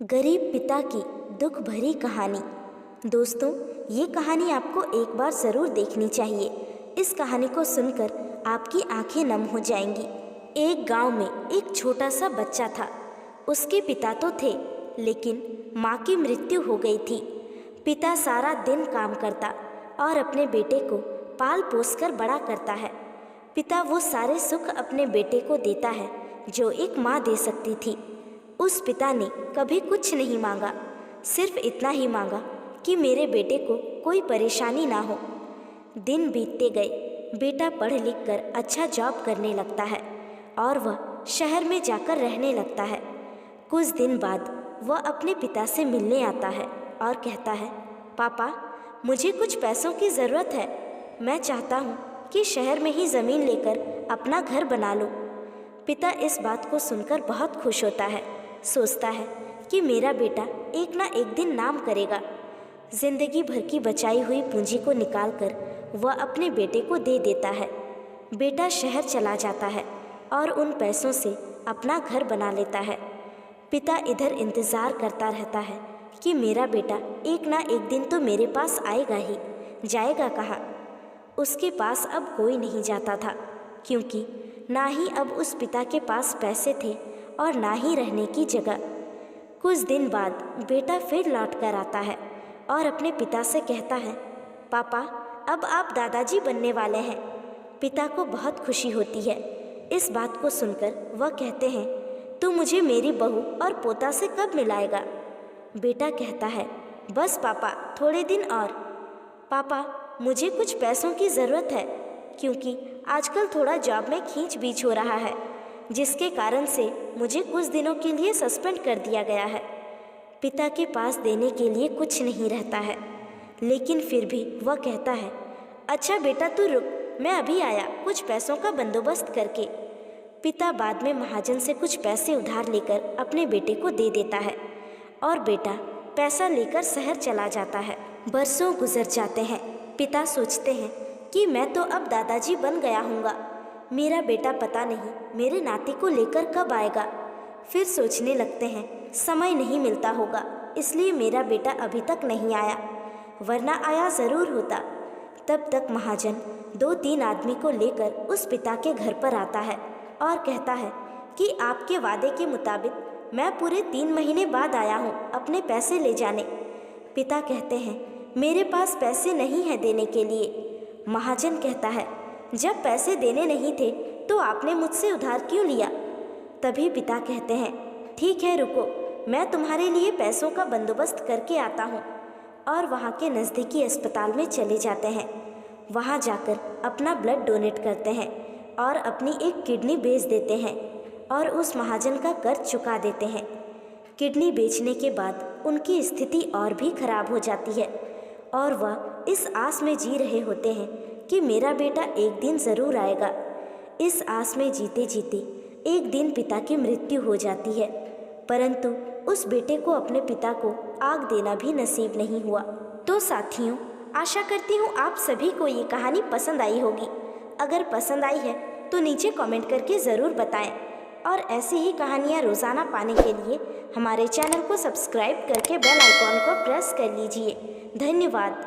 गरीब पिता की दुख भरी कहानी। दोस्तों, ये कहानी आपको एक बार ज़रूर देखनी चाहिए। इस कहानी को सुनकर आपकी आंखें नम हो जाएंगी। एक गांव में एक छोटा सा बच्चा था। उसके पिता तो थे, लेकिन माँ की मृत्यु हो गई थी। पिता सारा दिन काम करता और अपने बेटे को पाल पोस कर बड़ा करता है। पिता वो सारे सुख अपने बेटे को देता है जो एक माँ दे सकती थी। उस पिता ने कभी कुछ नहीं मांगा, सिर्फ इतना ही मांगा कि मेरे बेटे को कोई परेशानी ना हो। दिन बीतते गए, बेटा पढ़ लिख कर अच्छा जॉब करने लगता है और वह शहर में जाकर रहने लगता है। कुछ दिन बाद वह अपने पिता से मिलने आता है और कहता है, पापा, मुझे कुछ पैसों की ज़रूरत है। मैं चाहता हूँ कि शहर में ही ज़मीन लेकर अपना घर बना लूँ। पिता इस बात को सुनकर बहुत खुश होता है। सोचता है कि मेरा बेटा एक ना एक दिन नाम करेगा। जिंदगी भर की बचाई हुई पूंजी को निकालकर वह अपने बेटे को दे देता है। बेटा शहर चला जाता है और उन पैसों से अपना घर बना लेता है। पिता इधर इंतज़ार करता रहता है कि मेरा बेटा एक ना एक दिन तो मेरे पास आएगा ही। जाएगा कहाँ? उसके पास अब कोई नहीं जाता था, क्योंकि ना ही अब उस पिता के पास पैसे थे और ना ही रहने की जगह। कुछ दिन बाद बेटा फिर लौट कर आता है और अपने पिता से कहता है, पापा, अब आप दादाजी बनने वाले हैं। पिता को बहुत खुशी होती है। इस बात को सुनकर वह कहते हैं, तू मुझे मेरी बहू और पोता से कब मिलाएगा? बेटा कहता है, बस पापा, थोड़े दिन और। पापा, मुझे कुछ पैसों की ज़रूरत है, क्योंकि आजकल थोड़ा जॉब में खींच बीच हो रहा है, जिसके कारण से मुझे कुछ दिनों के लिए सस्पेंड कर दिया गया है। पिता के पास देने के लिए कुछ नहीं रहता है, लेकिन फिर भी वह कहता है, अच्छा बेटा तू रुक, मैं अभी आया कुछ पैसों का बंदोबस्त करके। पिता बाद में महाजन से कुछ पैसे उधार लेकर अपने बेटे को दे देता है और बेटा पैसा लेकर शहर चला जाता है। बरसों गुजर जाते हैं। पिता सोचते हैं कि मैं तो अब दादाजी बन गया हूँगा, मेरा बेटा पता नहीं मेरे नाती को लेकर कब आएगा। फिर सोचने लगते हैं, समय नहीं मिलता होगा, इसलिए मेरा बेटा अभी तक नहीं आया, वरना आया ज़रूर होता। तब तक महाजन 2-3 आदमी को लेकर उस पिता के घर पर आता है और कहता है कि आपके वादे के मुताबिक मैं पूरे 3 महीने बाद आया हूँ अपने पैसे ले जाने। पिता कहते हैं, मेरे पास पैसे नहीं हैं देने के लिए। महाजन कहता है, जब पैसे देने नहीं थे तो आपने मुझसे उधार क्यों लिया? तभी पिता कहते हैं, ठीक है रुको, मैं तुम्हारे लिए पैसों का बंदोबस्त करके आता हूँ। और वहाँ के नज़दीकी अस्पताल में चले जाते हैं। वहाँ जाकर अपना ब्लड डोनेट करते हैं और अपनी एक किडनी बेच देते हैं और उस महाजन का कर्ज चुका देते हैं। किडनी बेचने के बाद उनकी स्थिति और भी खराब हो जाती है और वह इस आस में जी रहे होते हैं कि मेरा बेटा एक दिन ज़रूर आएगा। इस आस में जीते जीते एक दिन पिता की मृत्यु हो जाती है, परंतु उस बेटे को अपने पिता को आग देना भी नसीब नहीं हुआ। तो साथियों, आशा करती हूँ आप सभी को ये कहानी पसंद आई होगी। अगर पसंद आई है तो नीचे कमेंट करके ज़रूर बताएं और ऐसी ही कहानियाँ रोज़ाना पाने के लिए हमारे चैनल को सब्सक्राइब करके बेल आइकॉन को प्रेस कर लीजिए। धन्यवाद।